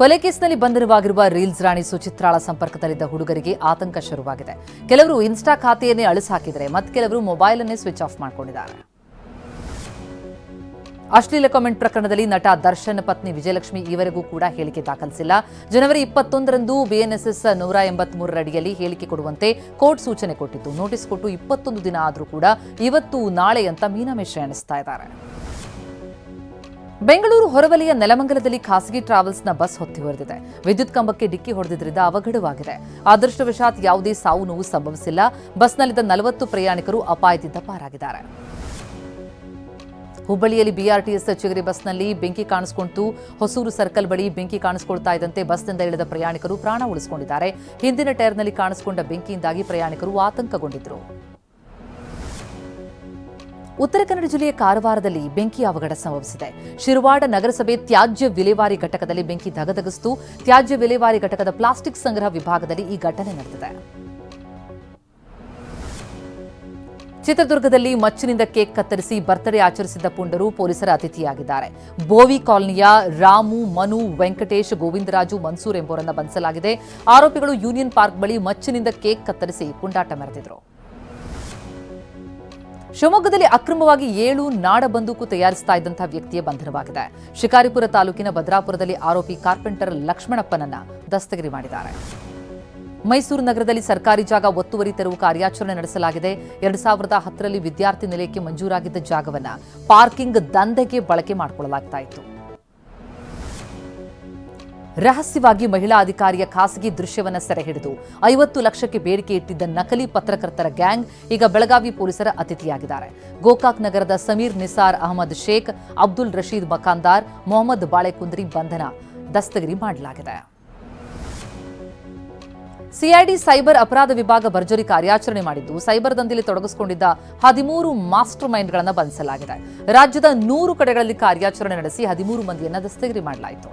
ಕೊಲೆ ಕೇಸ್ನಲ್ಲಿ ಬಂಧನವಾಗಿರುವ ರೀಲ್ಸ್ ರಾಣಿ ಸುಚಿತ್ರಾಳ ಸಂಪರ್ಕದಲ್ಲಿದ್ದ ಹುಡುಗರಿಗೆ ಆತಂಕ ಶುರುವಾಗಿದೆ. ಕೆಲವರು ಇನ್ಸ್ಟಾ ಖಾತೆಯನ್ನೇ ಅಳಿಸಾಕಿದರೆ ಮತ್ತೆ ಕೆಲವರು ಮೊಬೈಲ್ ಅನ್ನೇ ಸ್ವಿಚ್ ಆಫ್ ಮಾಡಿಕೊಂಡಿದ್ದಾರೆ. ಅಶ್ಲೀಲ ಕಾಮೆಂಟ್ ಪ್ರಕರಣದಲ್ಲಿ ನಟ ದರ್ಶನ್ ಪತ್ನಿ ವಿಜಯಲಕ್ಷ್ಮಿ ಈವರೆಗೂ ಕೂಡ ಹೇಳಿಕೆ ದಾಖಲಿಸಿಲ್ಲ. ಜನವರಿ 21ರಂದು ಬಿಎನ್ಎಸ್ಎಸ್ 183 ಅಡಿಯಲ್ಲಿ ಹೇಳಿಕೆ ಕೊಡುವಂತೆ ಕೋರ್ಟ್ ಸೂಚನೆ ಕೊಟ್ಟಿತ್ತು. ನೋಟಿಸ್ ಕೊಟ್ಟು 21 ದಿನ ಆದರೂ ಕೂಡ ಇವತ್ತು ನಾಳೆ ಅಂತ ಮೀನಾಮೇಷ ಎಣಿಸ್ತಾ ಇದ್ದಾರೆ. ಬೆಂಗಳೂರು ಹೊರವಲಯ ನೆಲಮಂಗಲದಲ್ಲಿ ಖಾಸಗಿ ಟ್ರಾವೆಲ್ಸ್ನ ಬಸ್ ಹೊತ್ತಿ ಹೊಡೆದಿದೆ. ವಿದ್ಯುತ್ ಕಂಬಕ್ಕೆ ಡಿಕ್ಕಿ ಹೊಡೆದಿದ್ದರಿಂದ ಅವಘಡವಾಗಿದೆ. ಅದೃಷ್ಟವಶಾತ್ ಯಾವುದೇ ಸಾವು ನೋವು ಸಂಭವಿಸಿಲ್ಲ. ಬಸ್ನಲ್ಲಿದ್ದ 40 ಪ್ರಯಾಣಿಕರು ಅಪಾಯದಿಂದ ಪಾರಾಗಿದ್ದಾರೆ. ಹುಬ್ಬಳ್ಳಿಯಲ್ಲಿ ಬಿಆರ್ಟಿಎಸ್ ಚಿಗರಿ ಬಸ್ನಲ್ಲಿ ಬೆಂಕಿ ಕಾಣಿಸಿಕೊಂಡಿತು. ಹೊಸೂರು ಸರ್ಕಲ್ ಬಳಿ ಬೆಂಕಿ ಕಾಣಿಸಿಕೊಳ್ತಾ ಇದ್ದಂತೆ ಬಸ್ನಿಂದ ಇಳಿದ ಪ್ರಯಾಣಿಕರು ಪ್ರಾಣ ಉಳಿಸಿಕೊಂಡಿದ್ದಾರೆ. ಹಿಂದಿನ ಟೈರ್ನಲ್ಲಿ ಕಾಣಿಸಿಕೊಂಡ ಬೆಂಕಿಯಿಂದಾಗಿ ಪ್ರಯಾಣಿಕರು ಆತಂಕಗೊಂಡಿದ್ದರು. ಉತ್ತರ ಕನ್ನಡ ಜಿಲ್ಲೆಯ ಕಾರವಾರದಲ್ಲಿ ಬೆಂಕಿ ಅವಘಡ ಸಂಭವಿಸಿದೆ. ಶಿರವಾಡ ನಗರಸಭೆ ತ್ಯಾಜ್ಯ ವಿಲೇವಾರಿ ಘಟಕದಲ್ಲಿ ಬೆಂಕಿ ಧಗಧಗಿಸಿತು. ತ್ಯಾಜ್ಯ ವಿಲೇವಾರಿ ಘಟಕದ ಪ್ಲಾಸ್ಟಿಕ್ ಸಂಗ್ರಹ ವಿಭಾಗದಲ್ಲಿ ಈ ಘಟನೆ ನಡೆದಿದೆ. ಚಿತ್ರದುರ್ಗದಲ್ಲಿ ಮಚ್ಚಿನಿಂದ ಕೇಕ್ ಕತ್ತರಿಸಿ ಬರ್ತ್ಡೇ ಆಚರಿಸಿದ್ದ ಪುಂಡರು ಪೊಲೀಸರ ಅತಿಥಿಯಾಗಿದ್ದಾರೆ. ಬೋವಿ ಕಾಲನಿಯ ರಾಮು, ಮನು, ವೆಂಕಟೇಶ್, ಗೋವಿಂದರಾಜು, ಮನ್ಸೂರ್ ಎಂಬುವರನ್ನು ಬಂಧಿಸಲಾಗಿದೆ. ಆರೋಪಿಗಳು ಯೂನಿಯನ್ ಪಾರ್ಕ್ ಬಳಿ ಮಚ್ಚಿನಿಂದ ಕೇಕ್ ಕತ್ತರಿಸಿ ಪುಂಡಾಟ ಮೆರೆದಿದ್ರು. ಶಿವಮೊಗ್ಗದಲ್ಲಿ ಅಕ್ರಮವಾಗಿ 7 ನಾಡ ಬಂದೂಕು ತಯಾರಿಸ್ತಾ ಇದ್ದಂತಹ ವ್ಯಕ್ತಿಯ ಬಂಧನವಾಗಿದೆ. ಶಿಕಾರಿಪುರ ತಾಲೂಕಿನ ಭದ್ರಾಪುರದಲ್ಲಿ ಆರೋಪಿ ಕಾರ್ಪೆಂಟರ್ ಲಕ್ಷ್ಮಣಪ್ಪನನ್ನ ದಸ್ತಗಿರಿ ಮಾಡಿದ್ದಾರೆ. ಮೈಸೂರು ನಗರದಲ್ಲಿ ಸರ್ಕಾರಿ ಜಾಗ ಒತ್ತುವರಿ ತೆರವು ಕಾರ್ಯಾಚರಣೆ ನಡೆಸಲಾಗಿದೆ. 2010ರಲ್ಲಿ ವಿದ್ಯಾರ್ಥಿ ನಿಲಯಕ್ಕೆ ಮಂಜೂರಾಗಿದ್ದ ಜಾಗವನ್ನು ಪಾರ್ಕಿಂಗ್ ದಂಧೆಗೆ ಬಳಕೆ ಮಾಡಿಕೊಳ್ಳಲಾಗ್ತಾ ಇತ್ತು. ರಹಸ್ಯವಾಗಿ ಮಹಿಳಾ ಅಧಿಕಾರಿಯ ಖಾಸಗಿ ದೃಶ್ಯವನ್ನು ಸೆರೆ ಹಿಡಿದು 50 ಲಕ್ಷಕ್ಕೆ ಬೇಡಿಕೆ ಇಟ್ಟಿದ್ದ ನಕಲಿ ಪತ್ರಕರ್ತರ ಗ್ಯಾಂಗ್ ಈಗ ಬೆಳಗಾವಿ ಪೊಲೀಸರ ಅತಿಥಿಯಾಗಿದ್ದಾರೆ. ಗೋಕಾಕ್ ನಗರದ ಸಮೀರ್ ನಿಸಾರ್ ಅಹಮದ್ ಶೇಖ್, ಅಬ್ದುಲ್ ರಶೀದ್ ಮಕಾಂದಾರ್, ಮೊಹಮ್ಮದ್ ಬಾಳೆಕುಂದ್ರಿ ಬಂಧನ ದಸ್ತಗಿರಿ ಮಾಡಲಾಗಿದೆ. ಸಿಐಡಿ ಸೈಬರ್ ಅಪರಾಧ ವಿಭಾಗ ಭರ್ಜರಿ ಕಾರ್ಯಾಚರಣೆ ಮಾಡಿದ್ದು ಸೈಬರ್ ದಂಧೆಯಲ್ಲಿ ತೊಡಗಿಸಿಕೊಂಡಿದ್ದ 13 ಮಾಸ್ಟರ್ ಮೈಂಡ್ಗಳನ್ನು ಬಂಧಿಸಲಾಗಿದೆ. ರಾಜ್ಯದ 100 ಕಡೆಗಳಲ್ಲಿ ಕಾರ್ಯಾಚರಣೆ ನಡೆಸಿ 13 ಮಂದಿಯನ್ನು ದಸ್ತಗಿರಿ ಮಾಡಲಾಯಿತು.